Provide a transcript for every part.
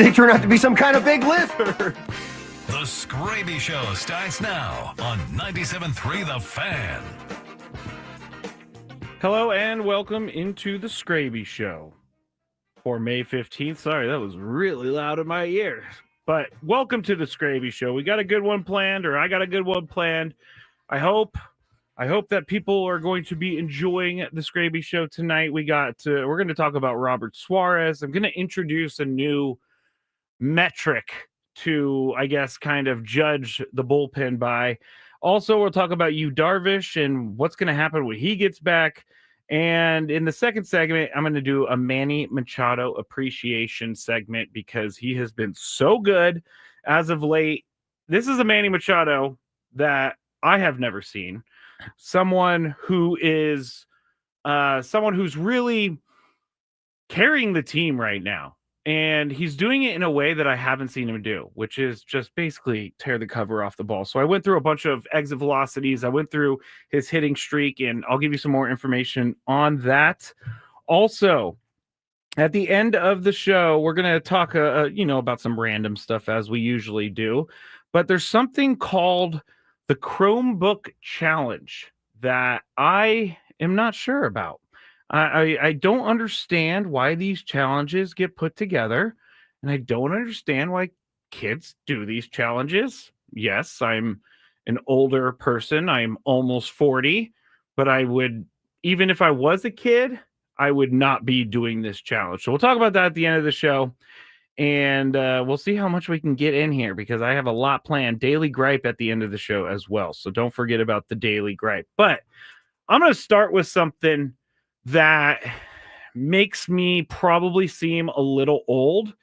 They turn out to be some kind of big lizard. The Skraby Show starts now on 97.3 The Fan. Hello and welcome into the Skraby Show for May 15th. Sorry, that was really loud in my ears. But welcome to the Skraby Show. We got a good one planned, or I got a good one planned. I hope that people are going to be enjoying the Skraby Show tonight. We're going to talk about Robert Suarez. I'm going to introduce a new metric to, I guess, kind of judge the bullpen by. Also, we'll talk about Yu Darvish and what's going to happen when he gets back. And in the second segment, I'm going to do a Manny Machado appreciation segment because he has been so good as of late. This is a Manny Machado that I have never seen. Someone who's really carrying the team right now. And he's doing it in a way that I haven't seen him do, which is just basically tear the cover off the ball. So I went through a bunch of exit velocities. I went through his hitting streak, and I'll give you some more information on that. Also, at the end of the show, we're going to talk, about some random stuff as we usually do. But there's something called the Chromebook Challenge that I am not sure about. I don't understand why these challenges get put together, and I don't understand why kids do these challenges. Yes, I'm an older person. I'm almost 40, but even if I was a kid, I would not be doing this challenge. So we'll talk about that at the end of the show, and we'll see how much we can get in here because I have a lot planned. Daily Gripe at the end of the show as well, so don't forget about the Daily Gripe. But I'm going to start with something that makes me probably seem a little old,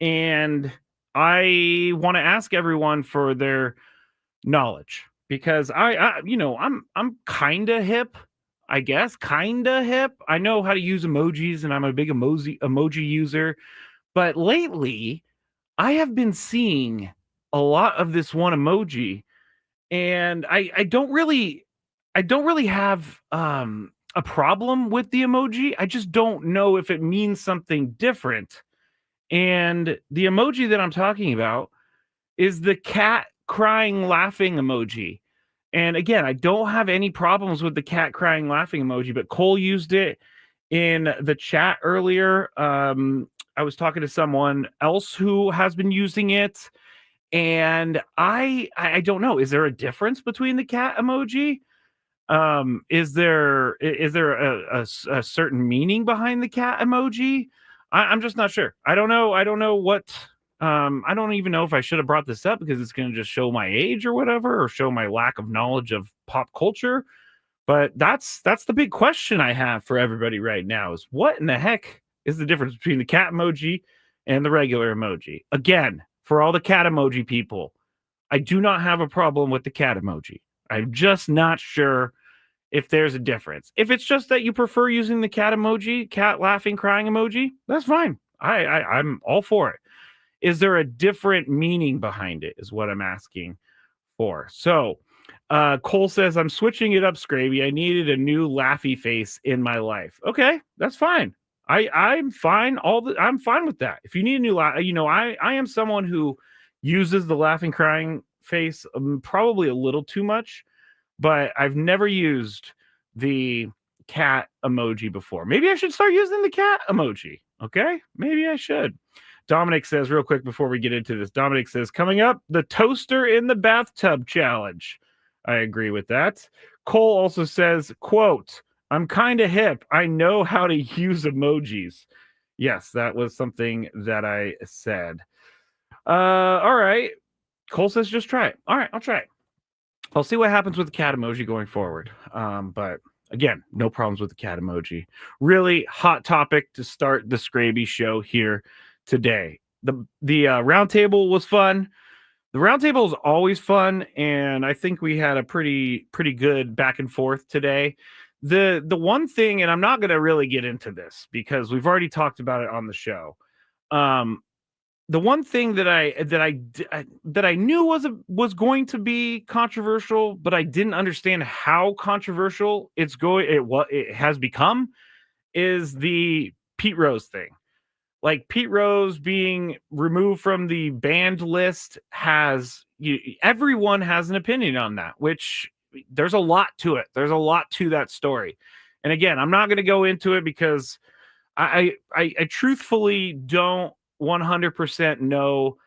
and I want to ask everyone for their knowledge because I'm kind of hip, I guess, kind of hip. I know how to use emojis, and I'm a big emoji user, but lately I have been seeing a lot of this one emoji, and I don't really have a problem with the emoji. I just don't know if it means something different. And the emoji that I'm talking about is the cat crying laughing emoji. And again, I don't have any problems with the cat crying laughing emoji, but Cole used it in the chat earlier. I was talking to someone else who has been using it, and I don't know. Is there a difference between the cat emoji? Is there a certain meaning behind the cat emoji? I'm just not sure. I don't know what. I don't even know if I should have brought this up because it's going to just show my age or whatever, or show my lack of knowledge of pop culture. But that's the big question I have for everybody right now: is what in the heck is the difference between the cat emoji and the regular emoji? Again, for all the cat emoji people, I do not have a problem with the cat emoji. I'm just not sure if there's a difference. If it's just that you prefer using the cat emoji, cat laughing, crying emoji, that's fine. I'm all for it. Is there a different meaning behind it is what I'm asking for. So Cole says, I'm switching it up, Skraby. I needed a new laughy face in my life. Okay, that's fine. I'm fine. I'm fine with that. If you need a new laugh, I am someone who uses the laughing, crying face probably a little too much, but I've never used the cat emoji before. Maybe I should start using the cat emoji. Okay, maybe I should. Dominic says, real quick before we get into this, Dominic says, coming up, the toaster in the bathtub challenge. I agree with that. Cole also says, quote, I'm kind of hip. I know how to use emojis. Yes, that was something that I said. All right. Cole says, just try it. All right, I'll try it. I'll see what happens with the cat emoji going forward. But again, no problems with the cat emoji. Really hot topic to start the Skraby Show here today. The roundtable was fun. The roundtable is always fun, and I think we had a pretty good back and forth today. The one thing, and I'm not going to really get into this because we've already talked about it on the show. The one thing that I knew was going to be controversial, but I didn't understand how controversial it has become, is the Pete Rose thing. like Pete Rose being removed from the banned list everyone has an opinion on that, which there's a lot to it. There's a lot to that story. And again, I'm not going to go into it because I truthfully don't 100% know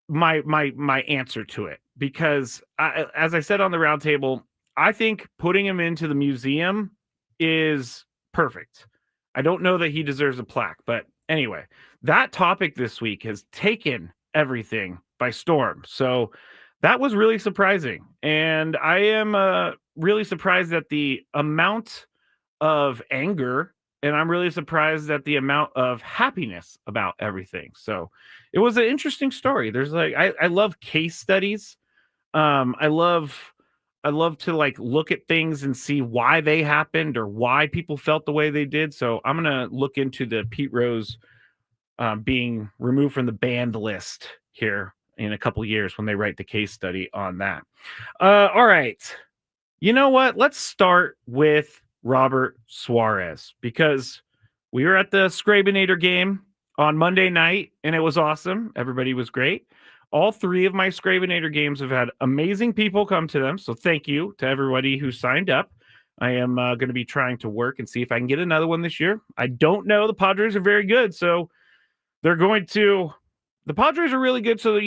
my answer to it, because as I said on the roundtable, I think putting him into the museum is perfect. I don't know that he deserves a plaque, but anyway, that topic this week has taken everything by storm. So that was really surprising, and I am really surprised at the amount of anger, and I'm really surprised at the amount of happiness about everything. So it was an interesting story. There's like I love case studies. I love to like look at things and see why they happened or why people felt the way they did. So I'm gonna look into the Pete Rose being removed from the banned list here in a couple years when they write the case study on that. All right. You know what? Let's start with Robert Suarez, because we were at the Skrabinator game on Monday night and it was awesome. Everybody was great. All three of my Skrabinator games have had amazing people come to them. So thank you to everybody who signed up. I am going to be trying to work and see if I can get another one this year. I don't know. The Padres are very good. So they're going to, the Padres are really good. So,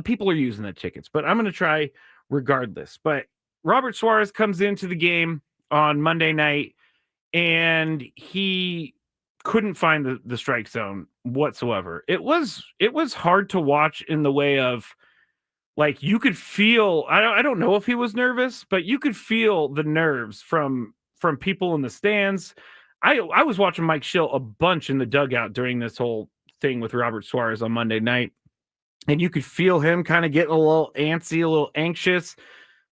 people are using the tickets, but I'm going to try regardless. But Robert Suarez comes into the game on Monday night and he couldn't find the strike zone whatsoever. It was hard to watch in the way of, like, you could feel, I don't know if he was nervous, but you could feel the nerves from people in the stands. I was watching Mike Schill a bunch in the dugout during this whole thing with Robert Suarez on Monday night, and you could feel him kind of getting a little antsy, a little anxious.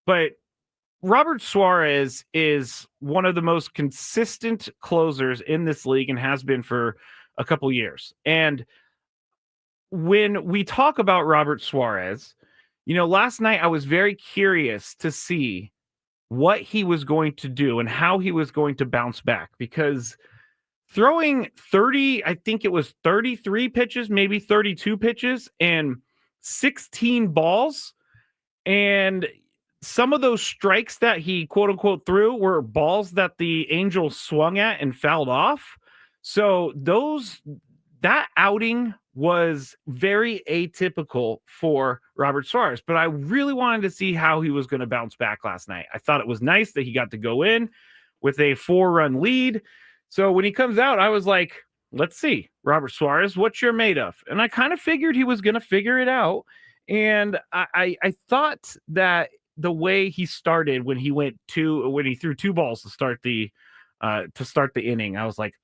But Robert Suarez is one of the most consistent closers in this league and has been for a couple years. And when we talk about Robert Suarez, last night I was very curious to see what he was going to do and how he was going to bounce back, because throwing 30, I think it was 33 pitches, maybe 32 pitches and 16 balls, and some of those strikes that he quote unquote threw were balls that the Angels swung at and fouled off. So that outing was very atypical for Robert Suarez, but I really wanted to see how he was going to bounce back last night. I thought it was nice that he got to go in with a 4-run lead. So when he comes out, I was like, let's see, Robert Suarez, what you're made of. And I kind of figured he was going to figure it out. And I thought that the way he started when he threw 2 balls to start the inning, I was like,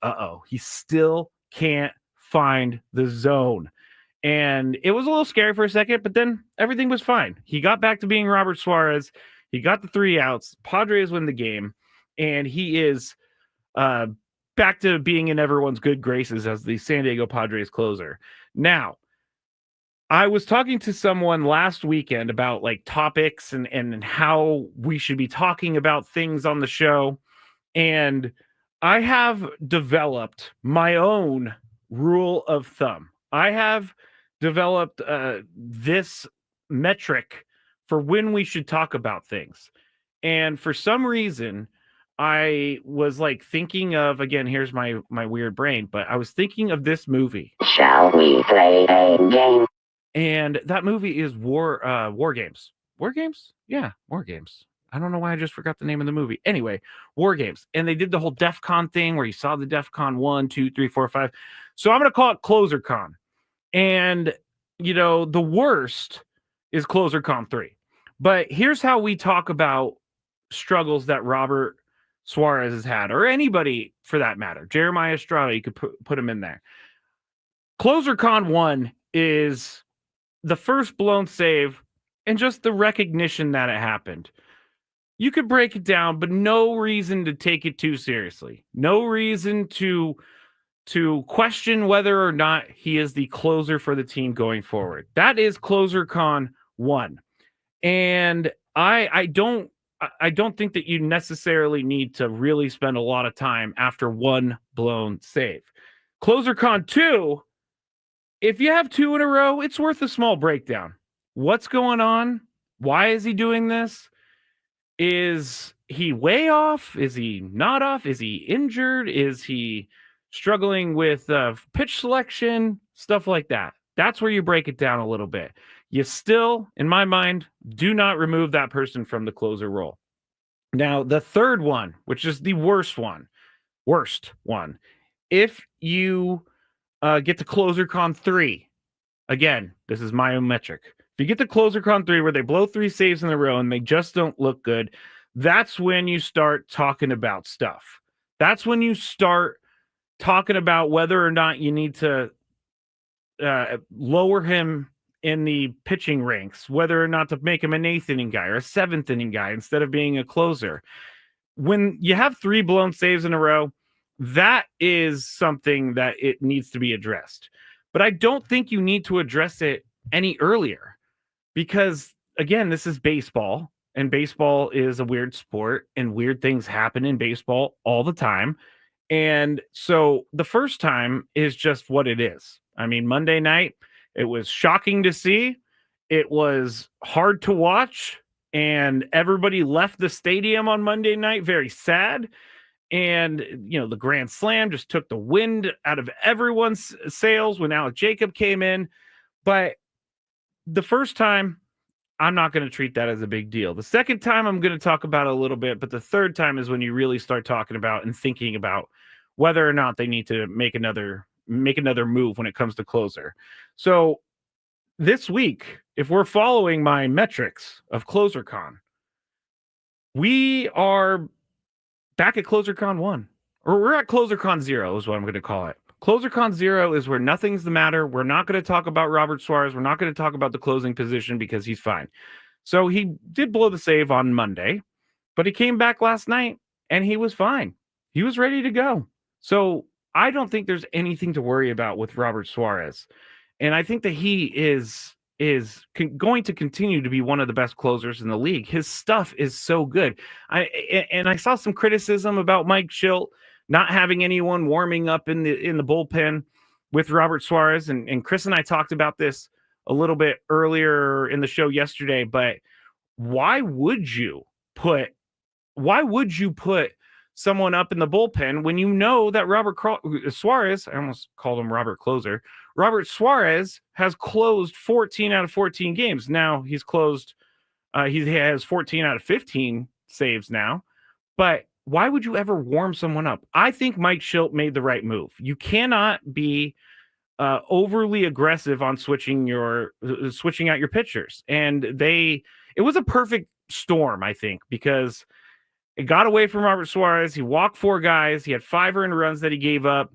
he still can't find the zone. And it was a little scary for a second, but then everything was fine. He got back to being Robert Suarez. He got the 3 outs. Padres win the game, and he is back to being in everyone's good graces as the San Diego Padres closer. Now, I was talking to someone last weekend about like topics and how we should be talking about things on the show. And I have developed my own rule of thumb. I have developed this metric for when we should talk about things. And for some reason, I was like thinking of, again, here's my weird brain, but I was thinking of this movie. Shall we play a game? And that movie is War Games. War Games? Yeah, War Games. I don't know why I just forgot the name of the movie. Anyway, War Games. And they did the whole DEF CON thing where you saw the DEF CON 1, 2, 3, 4, 5. So I'm going to call it Closer Con. And, the worst is Closer Con 3. But here's how we talk about struggles that Robert Suarez has had, or anybody for that matter. Jeremiah Estrada, you could put him in there. Closer Con 1 is the first blown save and just the recognition that it happened. You could break it down, but no reason to take it too seriously. No reason to question whether or not he is the closer for the team going forward. That is Closer Con 1. And I don't think that you necessarily need to really spend a lot of time after one blown save. CloserCon 2, if you have 2 in a row, it's worth a small breakdown. What's going on? Why is he doing this? Is he way off? Is he not off? Is he injured? Is he struggling with pitch selection? Stuff like that. That's where you break it down a little bit. You still, in my mind, do not remove that person from the closer role. Now, the third one, which is the worst one, if you get to CloserCon 3, again, this is my own metric. If you get to CloserCon 3 where they blow 3 saves in a row and they just don't look good, that's when you start talking about stuff. That's when you start talking about whether or not you need to lower him in the pitching ranks, whether or not to make him an 8th inning guy or a 7th inning guy instead of being a closer. When you have 3 blown saves in a row, that is something that it needs to be addressed. But I don't think you need to address it any earlier because, again, this is baseball, and baseball is a weird sport, and weird things happen in baseball all the time. And so the first time is just what it is. I mean, Monday night, it was shocking to see. It was hard to watch, and everybody left the stadium on Monday night very sad. And, the grand slam just took the wind out of everyone's sails when Alec Jacob came in. But the first time, I'm not going to treat that as a big deal. The second time, I'm going to talk about it a little bit. But the third time is when you really start talking about and thinking about whether or not they need to make another move when it comes to closer. So this week, if we're following my metrics of CloserCon, we are back at CloserCon 1, or we're at CloserCon 0 is what I'm going to call it. CloserCon 0 is where nothing's the matter. We're not going to talk about Robert Suarez. We're not going to talk about the closing position because he's fine. So he did blow the save on Monday, but he came back last night and he was fine. He was ready to go. So I don't think there's anything to worry about with Robert Suarez. And I think that he is going to continue to be one of the best closers in the league. His stuff is so good. I saw some criticism about Mike Schilt not having anyone warming up in the bullpen with Robert Suarez. And Chris and I talked about this a little bit earlier in the show yesterday, but why would you put someone up in the bullpen when you know that Robert Suarez, I almost called him Robert Closer, Robert Suarez has closed 14 out of 14 games. Now he has 14 out of 15 saves now, but why would you ever warm someone up? I think Mike Schilt made the right move. You cannot be overly aggressive on switching out your pitchers. And it was a perfect storm, I think, because it got away from Robert Suarez. He walked 4 guys. He had 5 earned runs that he gave up,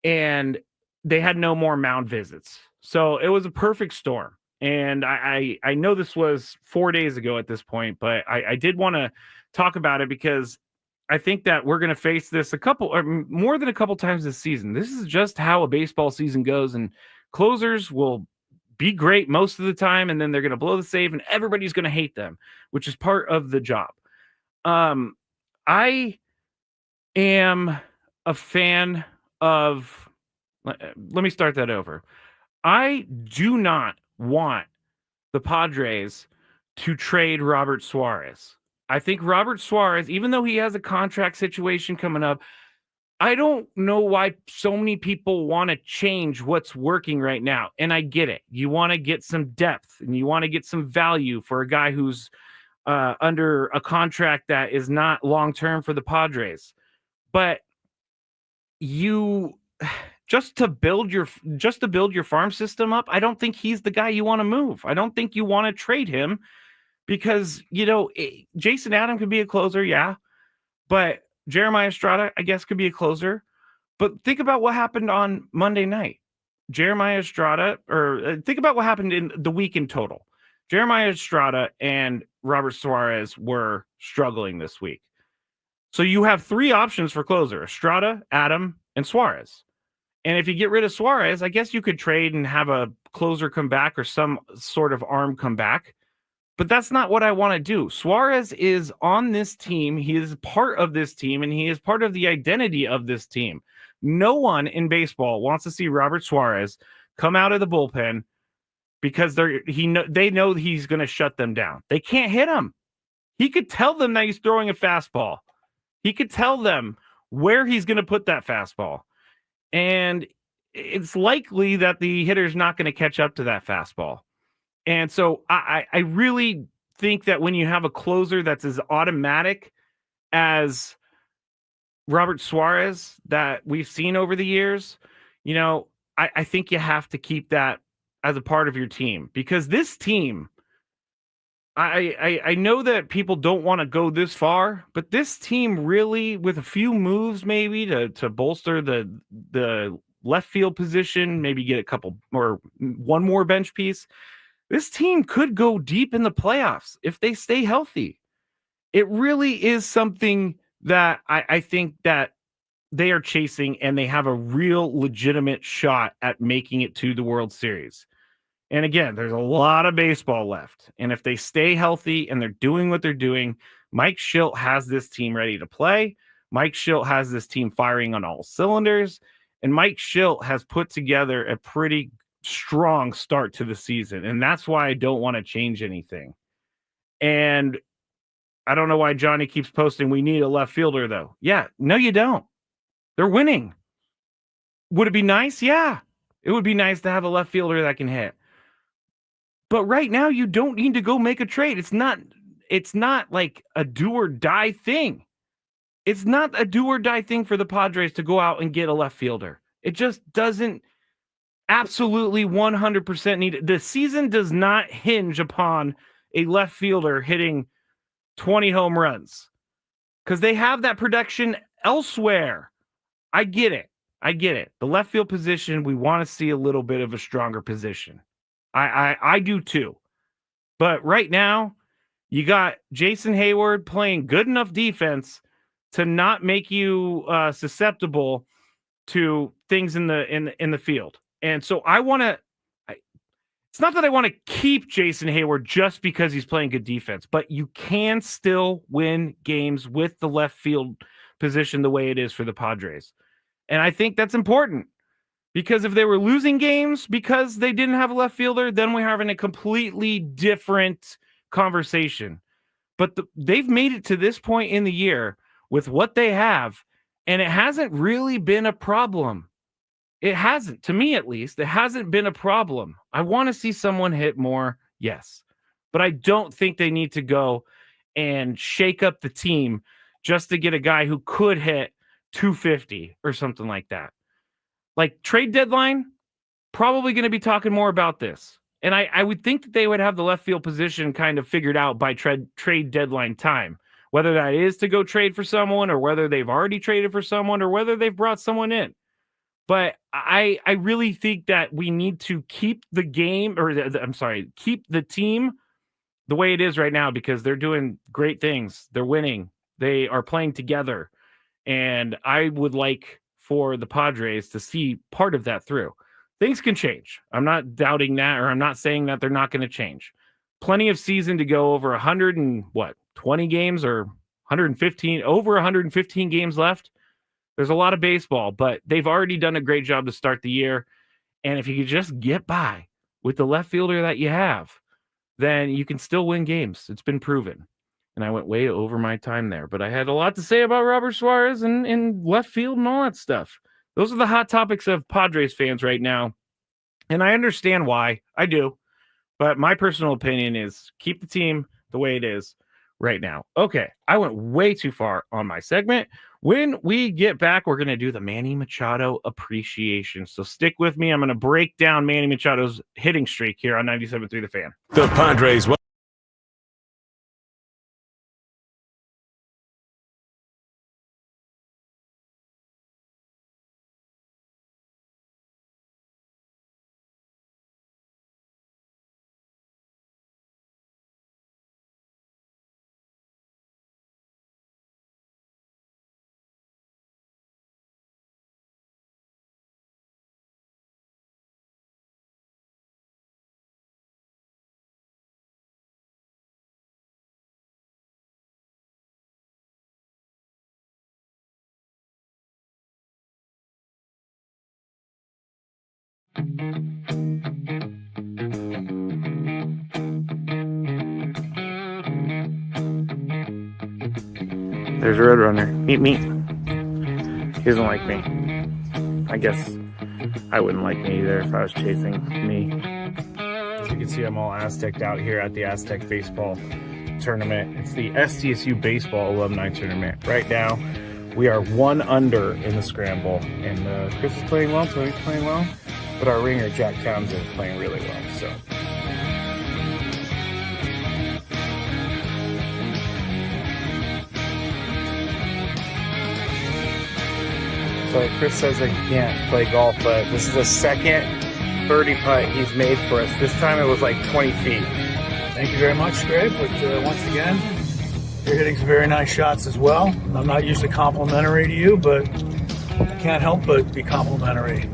and they had no more mound visits. So it was a perfect storm. And I know this was 4 days ago at this point, but I did want to talk about it because I think that we're going to face this more than a couple times this season. This is just how a baseball season goes, and closers will be great most of the time, and then they're going to blow the save, and everybody's going to hate them, which is part of the job. I am a fan of, let me start that over. I do not want the Padres to trade Robert Suarez. I think Robert Suarez, even though he has a contract situation coming up, I don't know why so many people want to change what's working right now. And I get it. You want to get some depth and you want to get some value for a guy who's under a contract that is not long-term for the Padres. But just to build your farm system up, I don't think he's the guy you want to move. I don't think you want to trade him because, Jason Adam could be a closer, yeah. But Jeremiah Estrada, I guess, could be a closer. But think about what happened on Monday night. Jeremiah Estrada, or think about what happened in the week in total. Jeremiah Estrada and Robert Suarez were struggling this week. So you have 3 options for closer: Estrada, Adam, and Suarez. And if you get rid of Suarez, I guess you could trade and have a closer come back or some sort of arm come back. But that's not what I want to do. Suarez is on this team. He is part of this team, and he is part of the identity of this team. No one in baseball wants to see Robert Suarez come out of the bullpen because they know he's going to shut them down. They can't hit him. He could tell them that he's throwing a fastball. He could tell them where he's going to put that fastball. And it's likely that the hitter's not going to catch up to that fastball. And so I really think that when you have a closer that's as automatic as Robert Suarez that we've seen over the years, I think you have to keep that as a part of your team, because this team, I know that people don't want to go this far, but this team really, with a few moves maybe to bolster the left field position, maybe get a couple or one more bench piece, this team could go deep in the playoffs if they stay healthy. It really is something that I think that they are chasing, and they have a real legitimate shot at making it to the World Series. And again, there's a lot of baseball left. And if they stay healthy and they're doing what they're doing, Mike Shildt has this team ready to play. Mike Shildt has this team firing on all cylinders. And Mike Shildt has put together a pretty strong start to the season. And that's why I don't want to change anything. And I don't know why Johnny keeps posting, we need a left fielder, though. Yeah, no, you don't. They're winning. Would it be nice? Yeah. It would be nice to have a left fielder that can hit. But right now, you don't need to go make a trade. It's not like a do or die thing. It's not a do or die thing for the Padres to go out and get a left fielder. It just doesn't absolutely 100% need it. The season does not hinge upon a left fielder hitting 20 home runs, because they have that production elsewhere. I get it. The left field position, we want to see a little bit of a stronger position. I do too. But right now, you got Jason Hayward playing good enough defense to not make you susceptible to things in the field. And so I want to. It's not that I want to keep Jason Hayward just because he's playing good defense, but you can still win games with the left field position the way it is for the Padres. And I think that's important, because if they were losing games because they didn't have a left fielder, then we're having a completely different conversation. But they've made it to this point in the year with what they have, and it hasn't really been a problem. It hasn't, to me at least. It hasn't been a problem. I want to see someone hit more, yes. But I don't think they need to go and shake up the team just to get a guy who could hit 250 or something like that. Like, trade deadline, probably going to be talking more about this. And I would think that they would have the left field position kind of figured out by trade deadline time, whether that is to go trade for someone, or whether they've already traded for someone, or whether they've brought someone in. But I really think that we need to keep the game, or keep the team the way it is right now, because they're doing great things. They're winning. They are playing together. And I would like for the Padres to see part of that through. Things can change. I'm not doubting that, or I'm not saying that they're not going to change. Plenty of season to go, over 20 games, or 115, over 115 games left. There's a lot of baseball, but they've already done a great job to start the year. And if you could just get by with the left fielder that you have, then you can still win games. It's been proven. And I went way over my time there, but I had a lot to say about Robert Suarez and left field and all that stuff. Those are the hot topics of Padres fans right now. And I understand why. I do. But my personal opinion is keep the team the way it is right now. Okay, I went way too far on my segment. When we get back, we're going to do the Manny Machado appreciation. So stick with me. I'm going to break down Manny Machado's hitting streak here on 97.3 The Fan. The Padres There's Roadrunner. Meet me. He doesn't like me. I guess I wouldn't like me either if I was chasing me. As you can see, I'm all Aztec out here at the Aztec Baseball Tournament. It's the SDSU Baseball Alumni Tournament. Right now, we are 1 under in the scramble. And Chris is playing well, Tony's playing well. But our ringer, Jack Townsend, is playing really well. So Chris says that he can't play golf, but this is the second birdie putt he's made for us. This time it was like 20 feet. Thank you very much, Skraby. But once again, you're hitting some very nice shots as well. I'm not usually complimentary to you, but I can't help but be complimentary.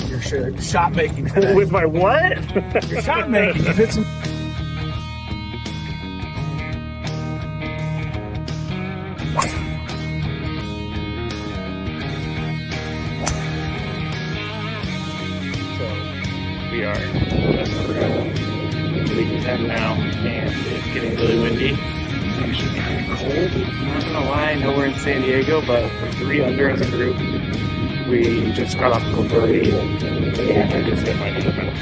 Your shot making today. With my what? Your shot making. You've hit some. We are league 10 now, and it's getting really windy. It's actually kind of cold. I'm not gonna lie, I know we're in San Diego, but we're 3 under as a group. We just got off the birdie, and I just hit my defense.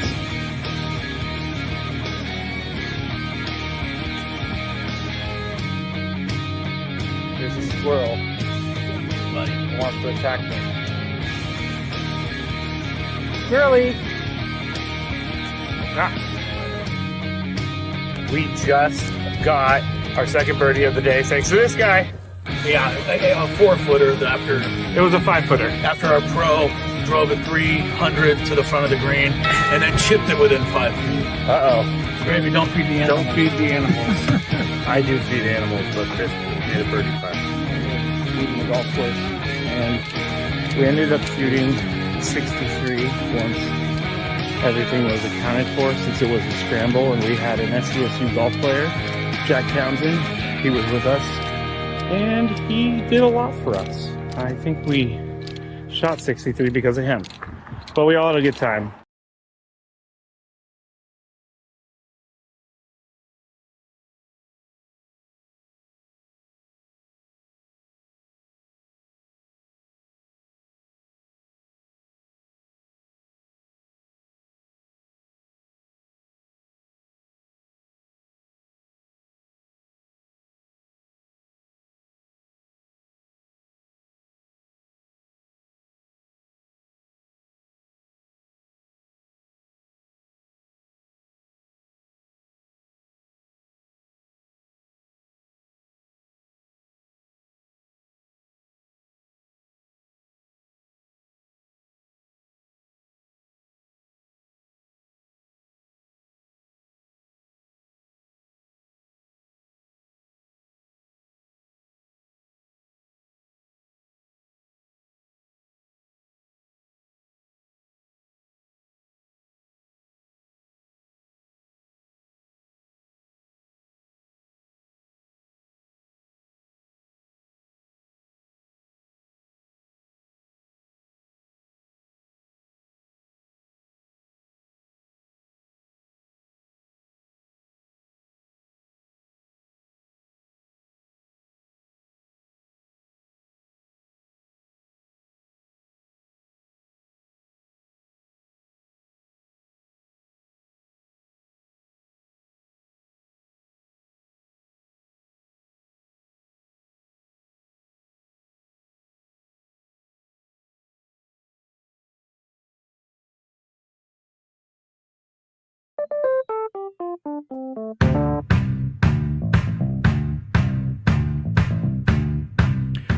There's a squirrel. He wants to attack me. Squirrely! We just got our second birdie of the day thanks to this guy. Yeah, a 4-footer after. It was a 5-footer. After our pro drove it 300 to the front of the green and then chipped it within 5 feet. Uh-oh. Skraby, don't feed the animals. Don't feed the animals. I do feed animals, but Chris made a birdie putt. Leaving the golf course. And we ended up shooting 63 once everything was accounted for, since it was a scramble and we had an SDSU golf player, Jack Townsend. He was with us and he did a lot for us. I think we shot 63 because of him, but we all had a good time.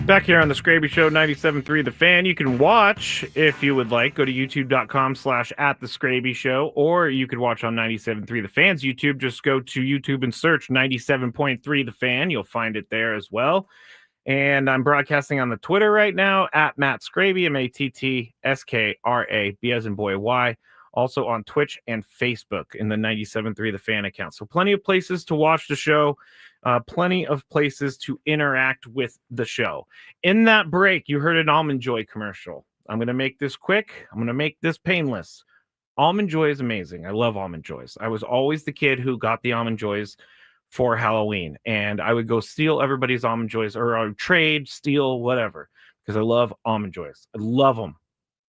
Back here on the Skraby Show, 97.3 The Fan. You can watch, if you would like, go to youtube.com/@the Show, or you could watch on 97.3 The Fan's YouTube. Just go to YouTube and search 97.3 The Fan. You'll find it there as well. And I'm broadcasting on the Twitter right now, @Matt Skraby, MATTSKRAB as in boy, Y. Also on Twitch and Facebook in the 97.3 The Fan account. So plenty of places to watch the show. Plenty of places to interact with the show. In that break, you heard an Almond Joy commercial. I'm going to make this quick. I'm going to make this painless. Almond Joy is amazing. I love Almond Joys. I was always the kid who got the Almond Joys for Halloween, and I would go steal everybody's Almond Joys, or I would trade, steal, whatever, because I love Almond Joys. I love them.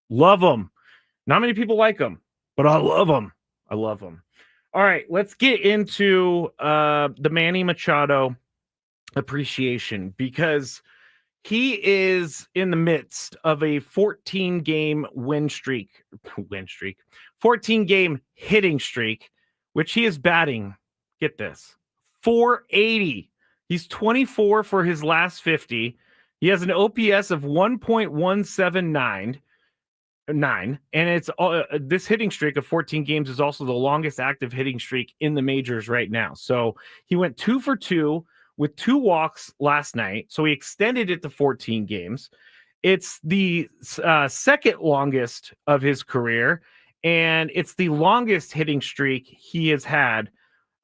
Love them. Not many people like them, but I love them. I love them. All right, let's get into the Manny Machado appreciation, because he is in the midst of a 14-game 14-game hitting streak, which he is batting, get this, 480. He's 24 for his last 50. He has an OPS of 1.179. And it's this hitting streak of 14 games is also the longest active hitting streak in the majors right now. So he went 2 for 2 with 2 walks last night. So he extended it to 14 games. It's the second longest of his career, and it's the longest hitting streak he has had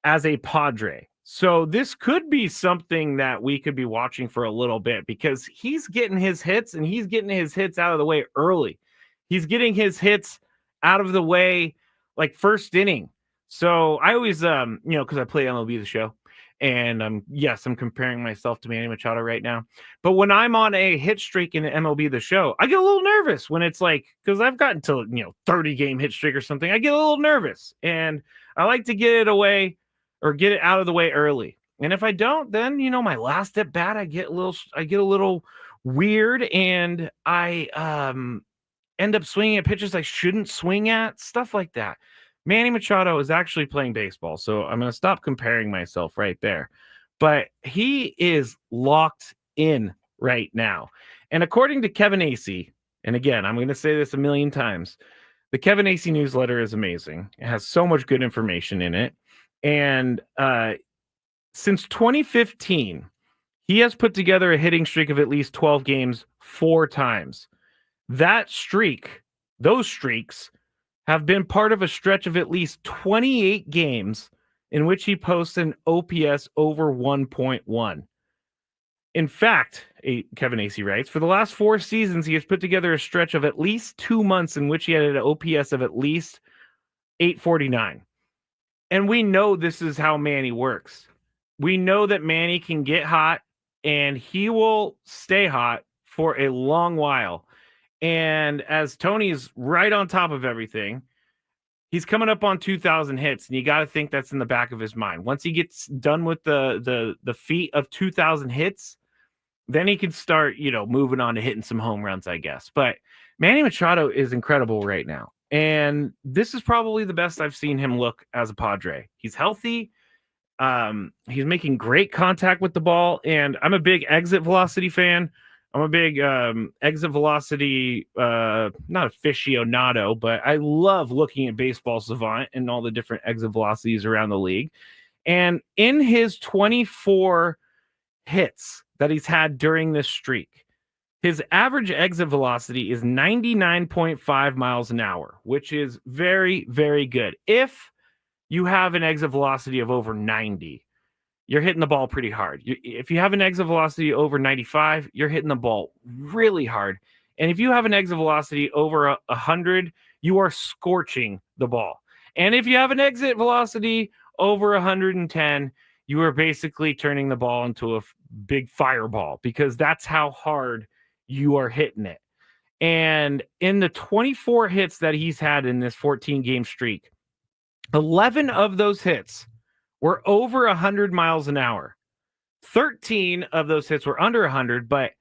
as a Padre. So this could be something that we could be watching for a little bit, because he's getting his hits, and he's getting his hits out of the way early. He's getting his hits out of the way like first inning. So I always, because I play MLB The Show, and yes, I'm comparing myself to Manny Machado right now. But when I'm on a hit streak in MLB The Show, I get a little nervous when it's like, because I've gotten to 30-game hit streak or something. I get a little nervous, and I like to get it away or get it out of the way early. And if I don't, then my last at bat, I get a little weird, and I end up swinging at pitches I shouldn't swing at, stuff like that. Manny Machado is actually playing baseball, so I'm going to stop comparing myself right there. But he is locked in right now. And according to Kevin Acee, and again, I'm going to say this a million times, the Kevin Acee newsletter is amazing. It has so much good information in it. And since 2015, he has put together a hitting streak of at least 12 games 4 times. Those streaks have been part of a stretch of at least 28 games in which he posts an OPS over 1.1. In fact, Kevin Acee writes, for the last 4 seasons, he has put together a stretch of at least 2 months in which he had an OPS of at least 849. And we know this is how Manny works. We know that Manny can get hot, and he will stay hot for a long while. And as Tony's right on top of everything, he's coming up on 2,000 hits, and you got to think that's in the back of his mind. Once he gets done with the feat of 2,000 hits, then he can start, moving on to hitting some home runs, I guess. But Manny Machado is incredible right now, and this is probably the best I've seen him look as a Padre. He's healthy. He's making great contact with the ball, and I'm a big exit velocity fan. I'm a big exit velocity, not aficionado, but I love looking at Baseball Savant and all the different exit velocities around the league. And in his 24 hits that he's had during this streak, his average exit velocity is 99.5 miles an hour, which is very, very good. If you have an exit velocity of over 90, you're hitting the ball pretty hard. If you have an exit velocity over 95, you're hitting the ball really hard. And if you have an exit velocity over 100, you are scorching the ball. And if you have an exit velocity over 110, you are basically turning the ball into a big fireball, because that's how hard you are hitting it. And in the 24 hits that he's had in this 14-game streak, 11 of those hits were over 100 miles an hour. 13 of those hits were under 100, but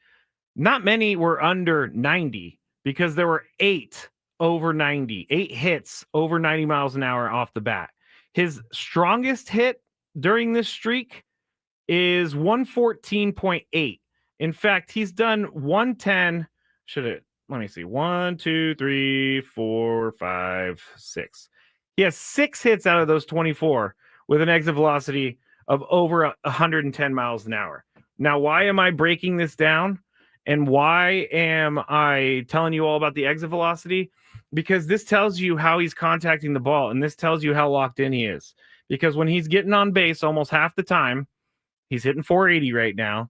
not many were under 90, because there were 8 over 90, 8 hits over 90 miles an hour off the bat. His strongest hit during this streak is 114.8. In fact, he's done 110. Let me see. 1, 2, 3, 4, 5, 6. He has 6 hits out of those 24 with an exit velocity of over 110 miles an hour. Now, why am I breaking this down? And why am I telling you all about the exit velocity? Because this tells you how he's contacting the ball, and this tells you how locked in he is. Because when he's getting on base almost half the time, he's hitting 480 right now,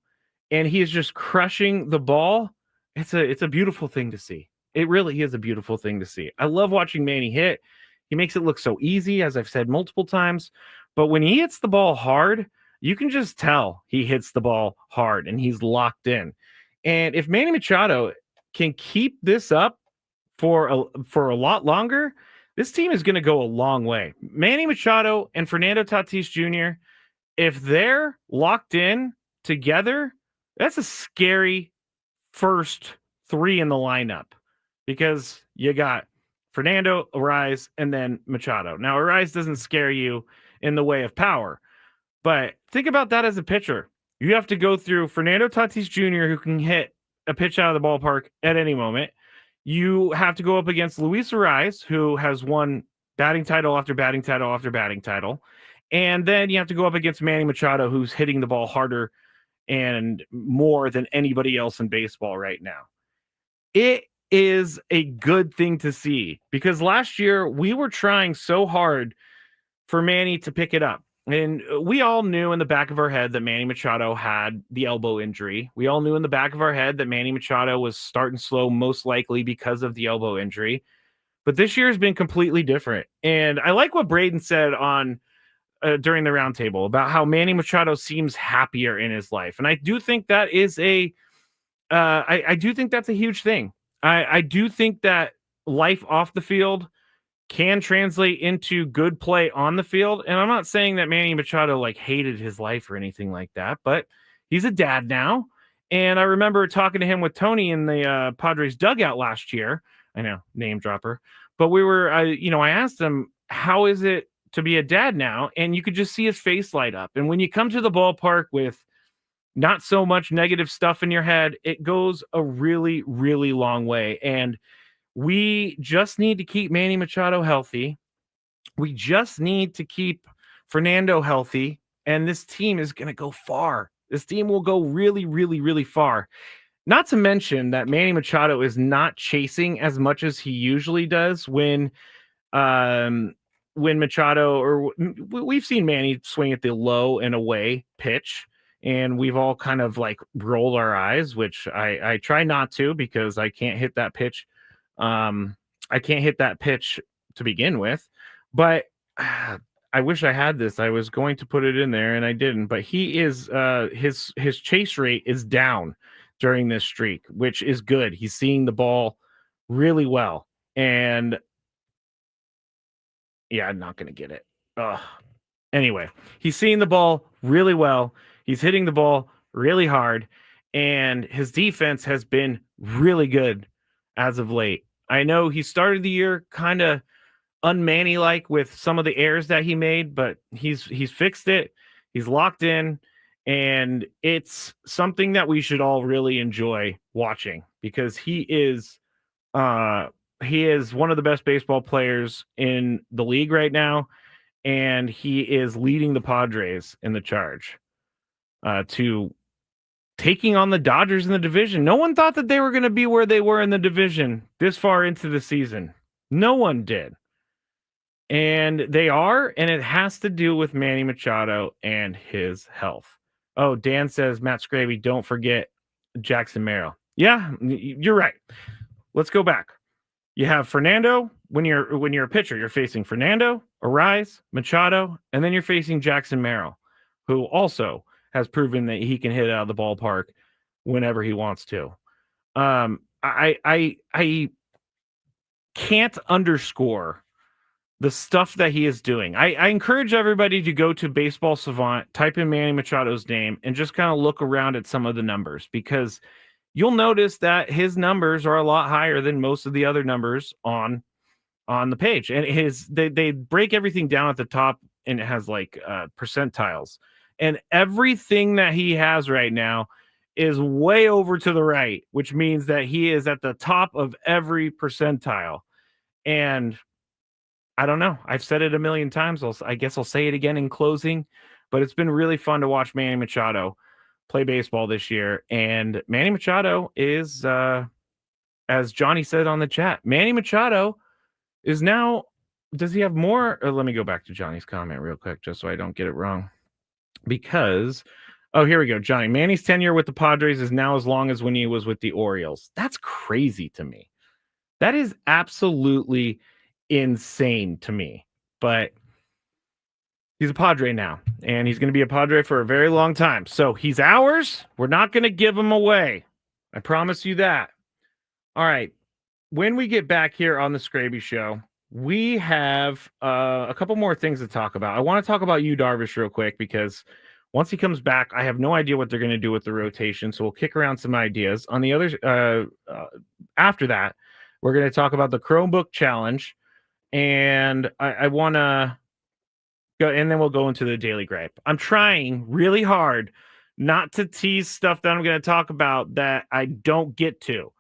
and he is just crushing the ball. It's a beautiful thing to see. It really is a beautiful thing to see. I love watching Manny hit. He makes it look so easy, as I've said multiple times. But when he hits the ball hard, you can just tell he hits the ball hard and he's locked in. And if Manny Machado can keep this up for a lot longer, this team is going to go a long way. Manny Machado and Fernando Tatis Jr., if they're locked in together, that's a scary first three in the lineup, because you got Fernando, Arise, and then Machado. Now, Arise doesn't scare you in the way of power, but think about that as a pitcher. You have to go through Fernando Tatis Jr., who can hit a pitch out of the ballpark at any moment. You have to go up against Luis Arise, who has won batting title after batting title after batting title. And then you have to go up against Manny Machado, who's hitting the ball harder and more than anybody else in baseball right now. It is a good thing to see, because last year we were trying so hard for Manny to pick it up. And we all knew in the back of our head that Manny Machado had the elbow injury. We all knew in the back of our head that Manny Machado was starting slow, most likely because of the elbow injury. But this year has been completely different. And I like what Braden said on during the roundtable about how Manny Machado seems happier in his life. And I do think that is I do think that's a huge thing. I do think that life off the field can translate into good play on the field. And I'm not saying that Manny Machado like hated his life or anything like that, but he's a dad now. And I remember talking to him with Tony in the Padres dugout last year. I know, name dropper, but we were, I asked him, how is it to be a dad now? And you could just see his face light up. And when you come to the ballpark with not so much negative stuff in your head, it goes a really, really long way. And we just need to keep Manny Machado healthy. We just need to keep Fernando healthy. And this team is going to go far. This team will go really, really, really far. Not to mention that Manny Machado is not chasing as much as he usually does when Machado, or we've seen Manny swing at the low and away pitch, and we've all kind of like rolled our eyes, which I try not to, because I can't hit that pitch. I can't hit that pitch to begin with, but I wish I had this. I was going to put it in there and I didn't, but he is, his chase rate is down during this streak, which is good. He's seeing the ball really well. And yeah, I'm not going to get it. Anyway, he's seeing the ball really well. He's hitting the ball really hard, and his defense has been really good as of late. I know he started the year kind of unmanny-like with some of the errors that he made, but he's fixed it. He's locked in, and it's something that we should all really enjoy watching, because he is one of the best baseball players in the league right now, and he is leading the Padres in the charge to taking on the Dodgers in the division. No one thought that they were going to be where they were in the division this far into the season. No one did. And they are, and it has to do with Manny Machado and his health. Oh, Dan says, Matt Skraby, don't forget Jackson Merrill. Yeah, you're right. Let's go back. You have Fernando. When you're a pitcher, you're facing Fernando, Arise, Machado, and then you're facing Jackson Merrill, who also has proven that he can hit out of the ballpark whenever he wants to. I can't underscore the stuff that he is doing. I encourage everybody to go to Baseball Savant, type in Manny Machado's name, and just kind of look around at some of the numbers, because you'll notice that his numbers are a lot higher than most of the other numbers on the page. And they break everything down at the top, and it has like percentiles. And everything that he has right now is way over to the right, which means that he is at the top of every percentile. And I don't know. I've said it a million times. I guess I'll say it again in closing, but it's been really fun to watch Manny Machado play baseball this year. And Manny Machado is, as Johnny said on the chat, Manny Machado is now, does he have more? Let me go back to Johnny's comment real quick, just so I don't get it wrong. Because, oh, here we go. Johnny, Manny's tenure with the Padres is now as long as when he was with the Orioles. That's crazy to me. That is absolutely insane to me. But he's a Padre now, and he's going to be a Padre for a very long time. So he's ours. We're not going to give him away. I promise you that. All right. When we get back here on the Skraby Show, we have a couple more things to talk about. I want to talk about you, Darvish, real quick, because once he comes back, I have no idea what they're going to do with the rotation. So we'll kick around some ideas. On the other, after that, we're going to talk about the Chromebook Challenge, and I want to go, and then we'll go into the Daily Gripe. I'm trying really hard not to tease stuff that I'm going to talk about that I don't get to.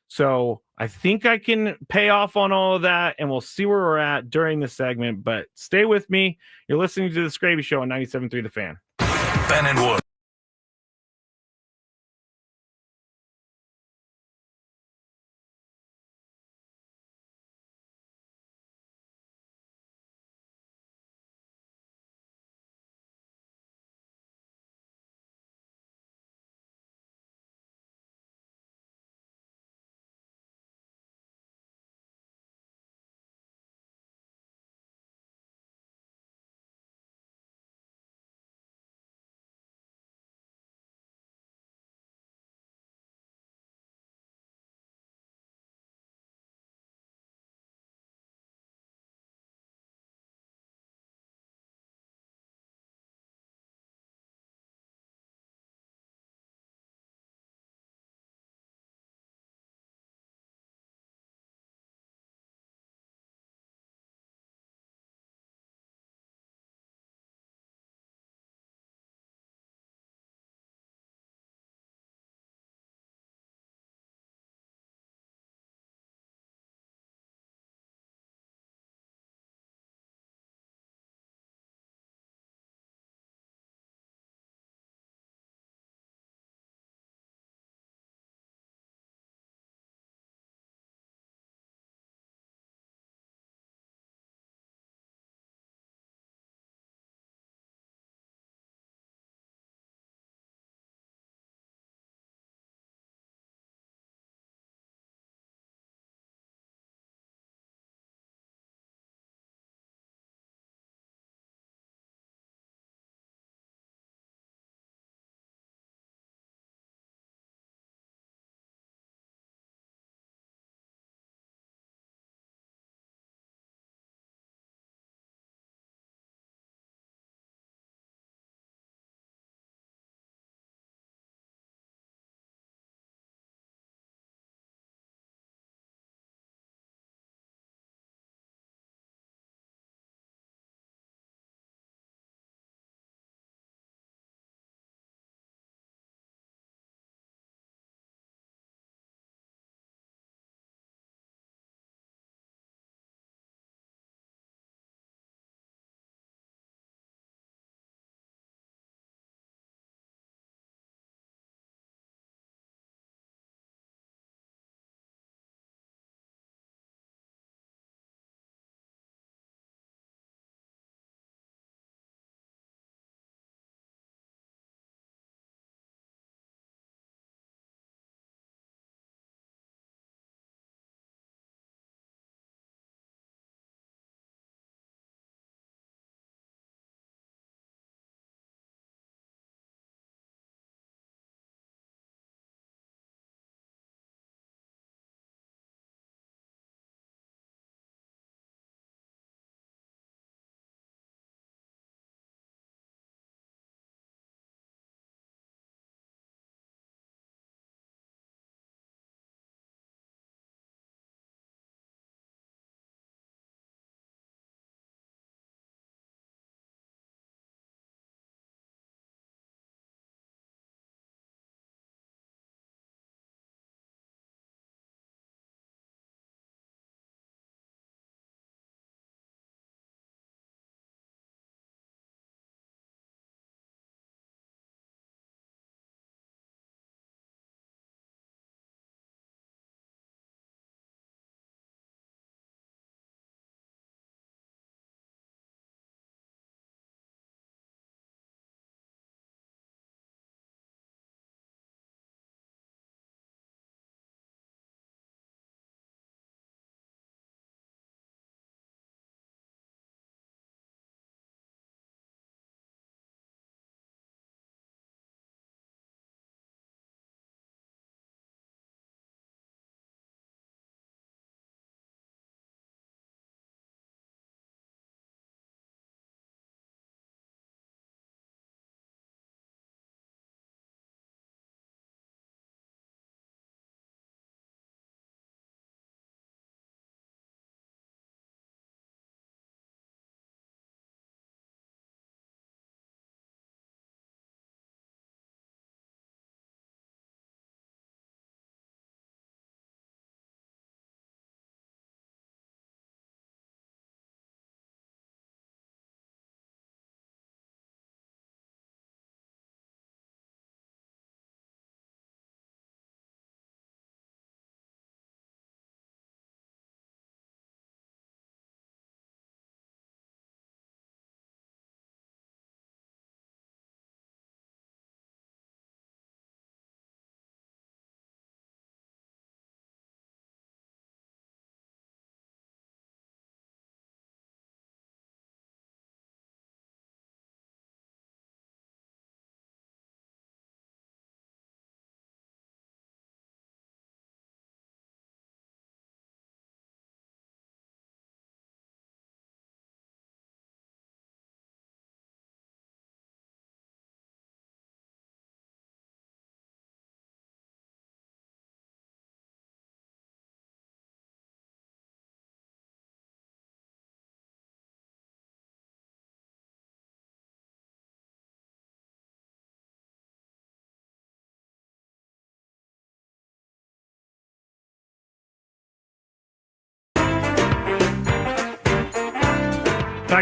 So I think I can pay off on all of that, and we'll see where we're at during the segment. But stay with me. You're listening to the Skraby Show on 97.3 The Fan. Ben and Wood.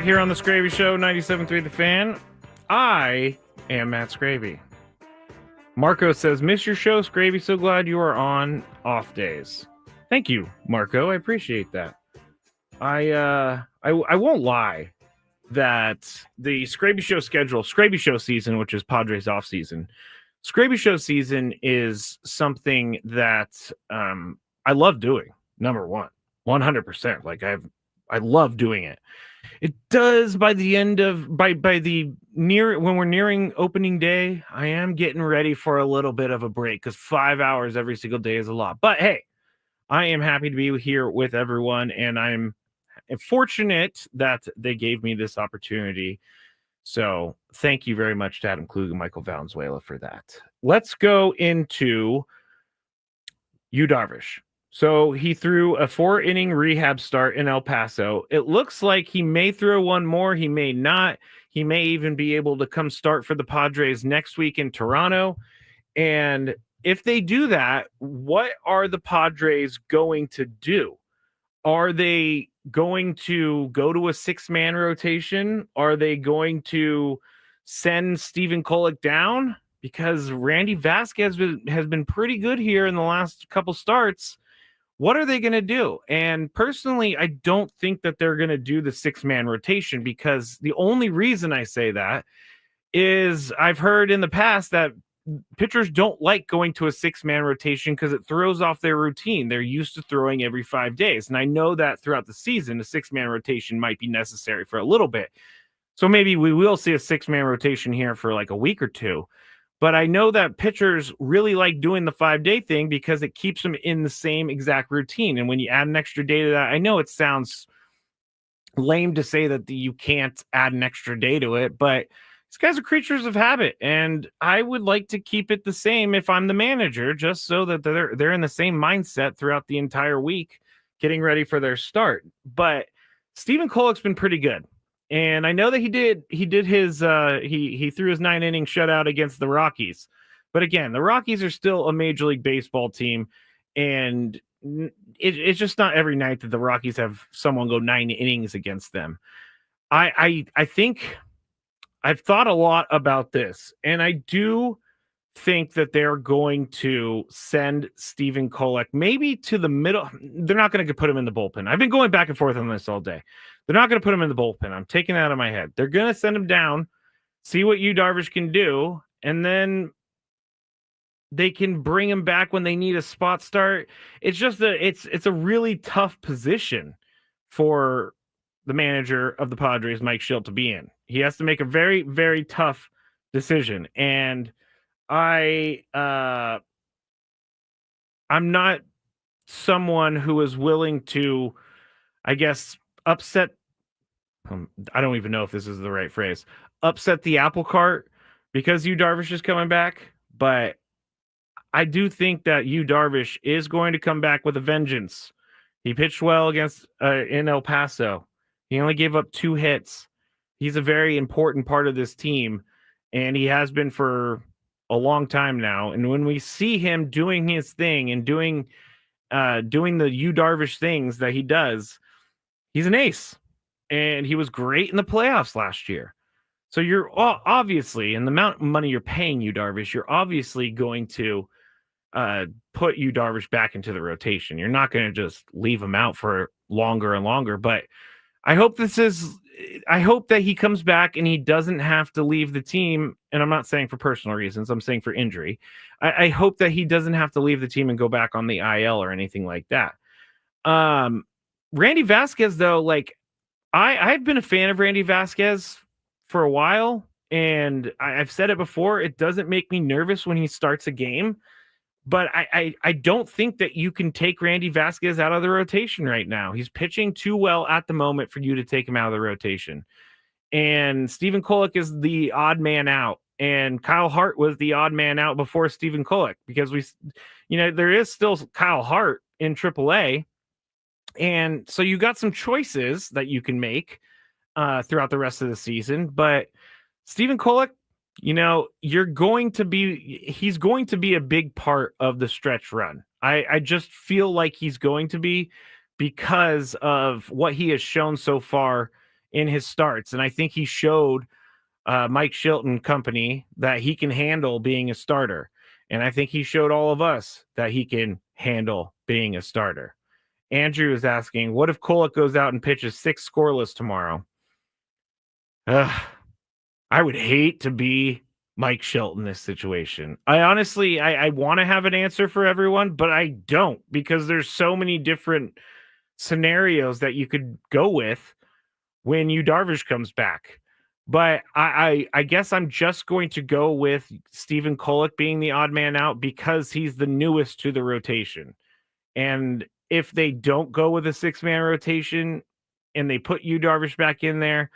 back here on the Skraby Show, 97.3 The Fan. I am Matt Skraby. Marco says, miss your show, Skraby. So glad you are on off days. Thank you, Marco. I appreciate that. I won't lie that the Skraby Show schedule, Skraby Show season, which is Padres off season, Skraby Show season is something that I love doing. Number one, 100%. Like I love doing it. It does by the end of by the near when we're nearing opening day, I am getting ready for a little bit of a break because 5 hours every single day is a lot. But hey, I am happy to be here with everyone, and I'm fortunate that they gave me this opportunity. So thank you very much to Adam Klug and Michael Valenzuela for that. Let's go into Yu Darvish. So he threw a 4-inning rehab start in El Paso. It looks like he may throw one more. He may not. He may even be able to come start for the Padres next week in Toronto. And if they do that, what are the Padres going to do? Are they going to go to a 6-man rotation? Are they going to send Stephen Kolek down? Because Randy Vasquez has been pretty good here in the last couple starts. What are they going to do? And personally, I don't think that they're going to do the 6-man rotation, because the only reason I say that is I've heard in the past that pitchers don't like going to a 6-man rotation because it throws off their routine. They're used to throwing every 5 days. And I know that throughout the season, a 6-man rotation might be necessary for a little bit. So maybe we will see a 6-man rotation here for like a week or two. But I know that pitchers really like doing the 5-day thing because it keeps them in the same exact routine. And when you add an extra day to that, I know it sounds lame to say that you can't add an extra day to it, but these guys are creatures of habit. And I would like to keep it the same if I'm the manager, just so that they're in the same mindset throughout the entire week, getting ready for their start. But Stephen Kolek's been pretty good. And I know that he did his he threw his 9-inning shutout against the Rockies. But again, the Rockies are still a Major League Baseball team, and it's just not every night that the Rockies have someone go 9 innings against them. I think I've thought a lot about this, and I do think that they're going to send Stephen Kolek maybe to the middle. They're not going to put him in the bullpen. I've been going back and forth on this all day. They're not going to put him in the bullpen. I'm taking that out of my head. They're going to send him down, see what Yu Darvish can do, and then they can bring him back when they need a spot start. It's just it's a really tough position for the manager of the Padres, Mike Schilt, to be in. He has to make a very, very tough decision. And I'm not someone who is willing to, I guess, upset. I don't even know if this is the right phrase. Upset the apple cart because Yu Darvish is coming back. But I do think that Yu Darvish is going to come back with a vengeance. He pitched well against in El Paso. He only gave up 2 hits. He's a very important part of this team, and he has been for a long time now. And when we see him doing his thing and doing the Yu Darvish things that he does, he's an ace. And he was great in the playoffs last year. So you're obviously, in the amount of money you're paying Yu Darvish, you're obviously going to put Yu Darvish back into the rotation. You're not going to just leave him out for longer and longer. But I hope that he comes back and he doesn't have to leave the team. And I'm not saying for personal reasons. I'm saying for injury. I hope that he doesn't have to leave the team and go back on the IL or anything like that. Randy Vasquez, though, like I've been a fan of Randy Vasquez for a while, and I've said it before. It doesn't make me nervous when he starts a game, but I don't think that you can take Randy Vasquez out of the rotation right now. He's pitching too well at the moment for you to take him out of the rotation. And Stephen Kolek is the odd man out, and Kyle Hart was the odd man out before Stephen Kolek, because there is still Kyle Hart in AAA. And so you got some choices that you can make throughout the rest of the season. But Stephen Kolek, he's going to be a big part of the stretch run. I just feel like he's going to be, because of what he has shown so far in his starts. And I think he showed Mike Shilton company that he can handle being a starter. And I think he showed all of us that he can handle being a starter. Andrew is asking, what if Kolek goes out and pitches 6 scoreless tomorrow? I would hate to be Mike Shilton in this situation. I honestly, I want to have an answer for everyone, but I don't, because there's so many different scenarios that you could go with when Yu Darvish comes back. But I guess I'm just going to go with Stephen Kolek being the odd man out because he's the newest to the rotation. And if they don't go with a 6-man rotation and they put Yu Darvish back in there,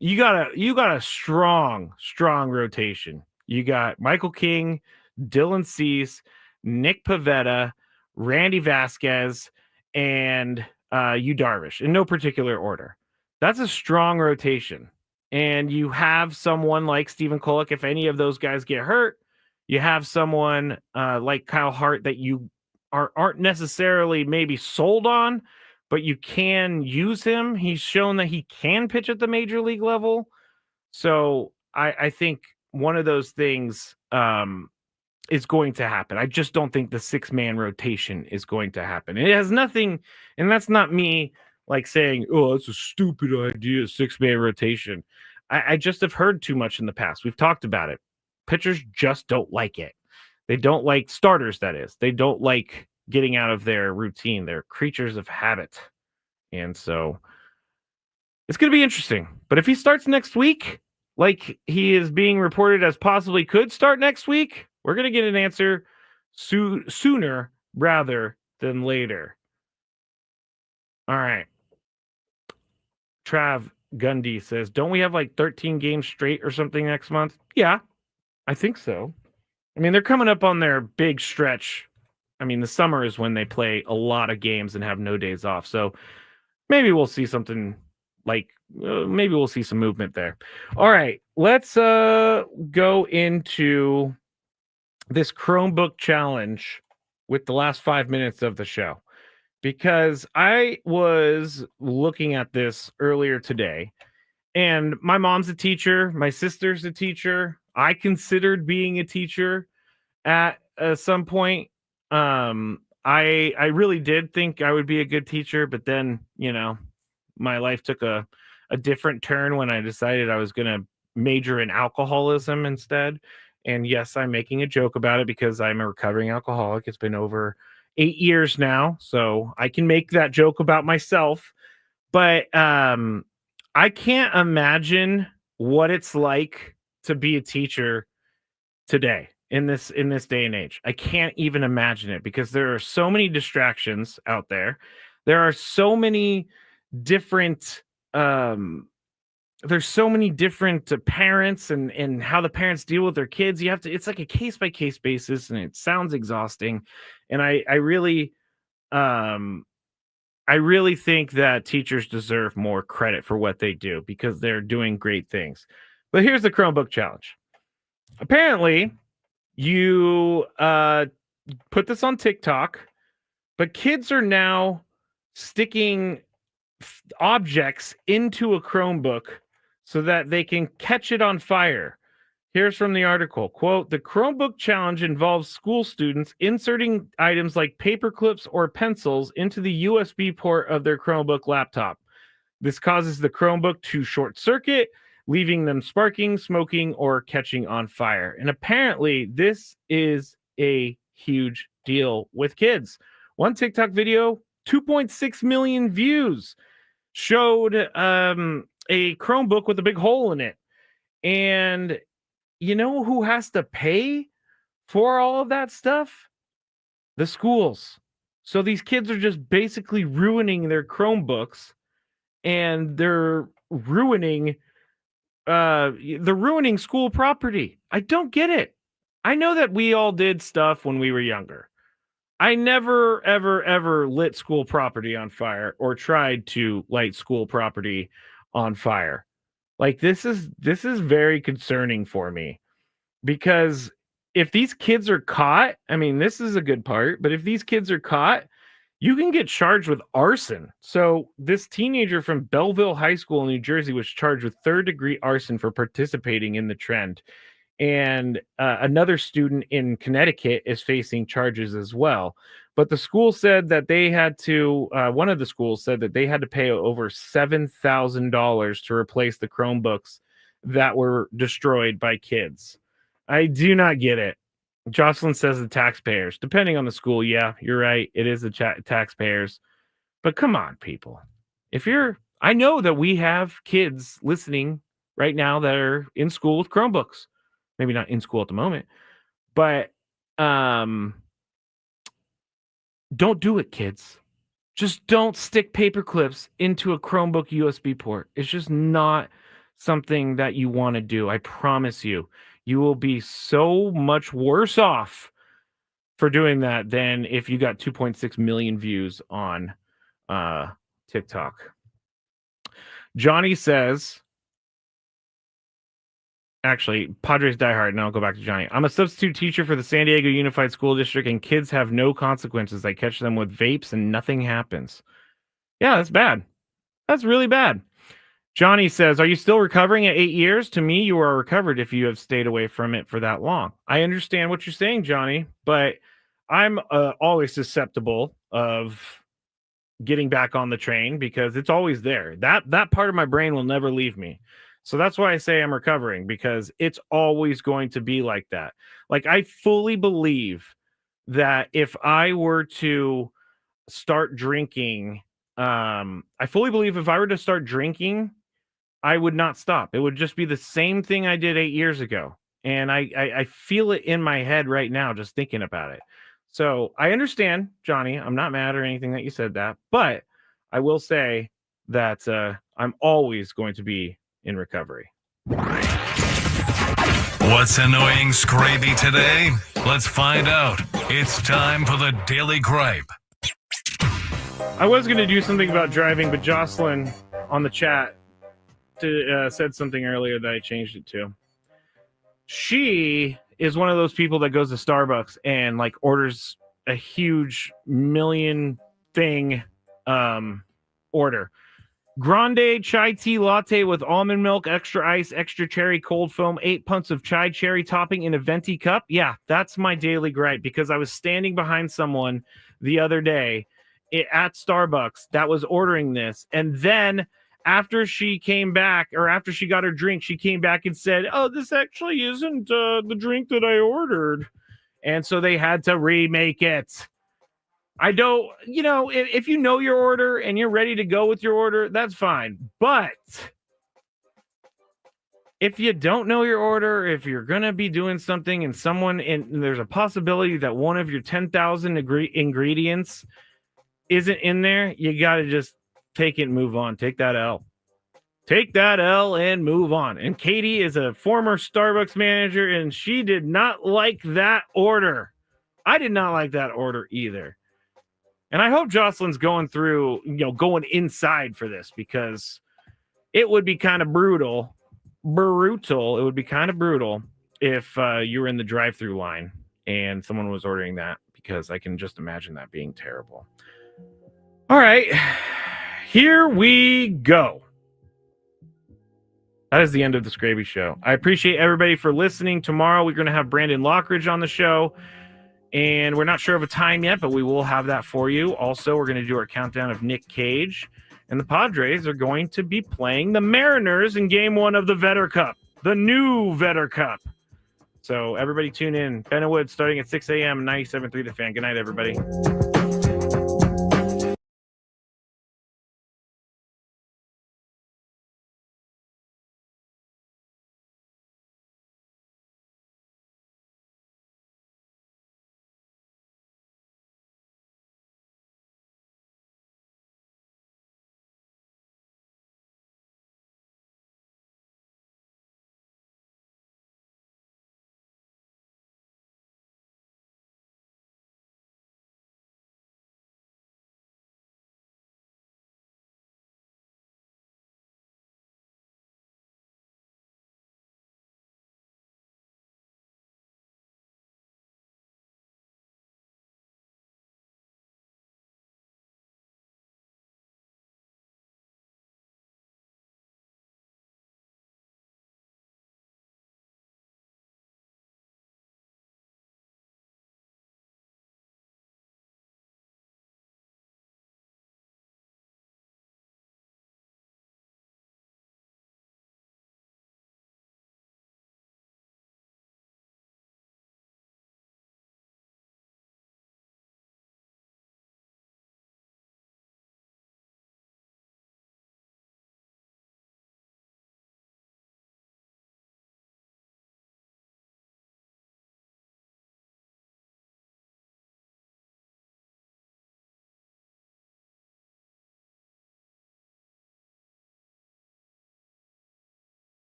you got a strong rotation. You got Michael King, Dylan Cease, Nick Pivetta, Randy Vasquez, and Yu Darvish in no particular order. That's a strong rotation. And you have someone like Stephen Kolek. If any of those guys get hurt, you have someone like Kyle Hart that you aren't necessarily maybe sold on, but you can use him. He's shown that he can pitch at the major league level. So I think one of those things is going to happen. I just don't think the 6-man rotation is going to happen. It has nothing, and that's not me like saying, oh, it's a stupid idea, 6-man rotation. I just have heard too much in the past. We've talked about it. Pitchers just don't like it. They don't like starters, that is. They don't like getting out of their routine. They're creatures of habit. And so it's going to be interesting. But if he starts next week, like he is being reported as possibly could start next week, we're going to get an answer sooner rather than later. All right. Trav Gundy says, don't we have like 13 games straight or something next month? Yeah, I think so. I mean, they're coming up on their big stretch. I mean, the summer is when they play a lot of games and have no days off. So maybe we'll see something like, maybe we'll see some movement there. All right, let's go into this Chromebook challenge with the last 5 minutes of the show, because I was looking at this earlier today, and my mom's a teacher. My sister's a teacher. I considered being a teacher at some point. I really did think I would be a good teacher, but then, you know, my life took a different turn when I decided I was going to major in alcoholism instead. And yes, I'm making a joke about it because I'm a recovering alcoholic. It's been over 8 years now, so I can make that joke about myself. But I can't imagine what it's like to be a teacher today in this day and age. I can't even imagine it because there are so many distractions out there. There are so many different there's so many different parents and how the parents deal with their kids. You have to, it's like a case by case basis, and it sounds exhausting. And I really think that teachers deserve more credit for what they do because they're doing great things. But here's the Chromebook challenge. Apparently, you put this on TikTok, but kids are now sticking objects into a Chromebook so that they can catch it on fire. Here's from the article, quote, the Chromebook challenge involves school students inserting items like paper clips or pencils into the USB port of their Chromebook laptop. This causes the Chromebook to short circuit, leaving them sparking, smoking, or catching on fire. And apparently this is a huge deal with kids. One TikTok video, 2.6 million views, showed a Chromebook with a big hole in it. And you know who has to pay for all of that stuff? The schools. So these kids are just basically ruining their Chromebooks, and they're ruining school property. I don't get it. I know that we all did stuff when we were younger. I never, ever lit school property on fire or tried to light school property on fire. Like, this is very concerning for me, because if these kids are caught, I mean, this is a good part, but if these kids are caught, You can get charged with arson. So this teenager from Belleville High School in New Jersey was charged with third-degree arson for participating in the trend. And another student in Connecticut is facing charges as well. But the school said that they had to, one of the schools said that they had to pay over $7,000 to replace the Chromebooks that were destroyed by kids. I do not get it. Jocelyn says the taxpayers. Depending on the school, yeah, you're right. It is the taxpayers. But come on, people. I know that we have kids listening right now that are in school with Chromebooks. Maybe not in school at the moment, but don't do it, kids. Just don't stick paper clips into a Chromebook USB port. It's just not something that you want to do. I promise you. You will be so much worse off for doing that than if you got 2.6 million views on TikTok. Johnny says, actually, Padres diehard, and I'll go back to Johnny. I'm a substitute teacher for the San Diego Unified School District, and kids have no consequences. I catch them with vapes, and nothing happens. Yeah, that's bad. That's really bad. Johnny says, are you still recovering at 8 years? To me, you are recovered if you have stayed away from it for that long. I understand what you're saying, Johnny, but I'm always susceptible of getting back on the train because it's always there. That part of my brain will never leave me. So that's why I say I'm recovering, because it's always going to be like that. Like, I fully believe that if I were to start drinking, I fully believe if I were to start drinking, I would not stop. It would just be the same thing I did 8 years ago. And I feel it in my head right now, just thinking about it. So I understand, Johnny. I'm not mad or anything that you said that, but I will say that I'm always going to be in recovery. What's annoying Skraby today? Let's find out. It's time for the Daily Gripe. I was going to do something about driving, but Jocelyn on the chat said something earlier that I changed it to. She is one of those people that goes to Starbucks and like orders a huge million thing order. Grande chai tea latte with almond milk, extra ice, extra cherry, cold foam, 8 punts of chai cherry topping in a venti cup. Yeah, that's my daily gripe, because I was standing behind someone the other day at Starbucks that was ordering this, and then after she came back, or after she got her drink, she came back and said, oh, this actually isn't the drink that I ordered. And so they had to remake it. I don't, if you know your order and you're ready to go with your order, that's fine. But if you don't know your order, if you're going to be doing something and there's a possibility that one of your 10,000 ingredients isn't in there, you got to just take it and move on. Take that L. Take that L and move on. And Katie is a former Starbucks manager, and she did not like that order. I did not like that order either. And I hope Jocelyn's going through, going inside for this, because it would be kind of brutal. It would be kind of brutal if you were in the drive-thru line and someone was ordering that, because I can just imagine that being terrible. All right. Here we go. That is the end of the Skraby Show. I appreciate everybody for listening. Tomorrow we're going to have Brandon Lockridge on the show, and we're not sure of a time yet, but we will have that for you. Also, we're going to do our countdown of Nick Cage, and the Padres are going to be playing the Mariners in Game 1 of the Vetter Cup, the new Vetter Cup. So everybody tune in. Ben and Wood starting at 6 a.m. 97.3 The Fan. Good night, everybody.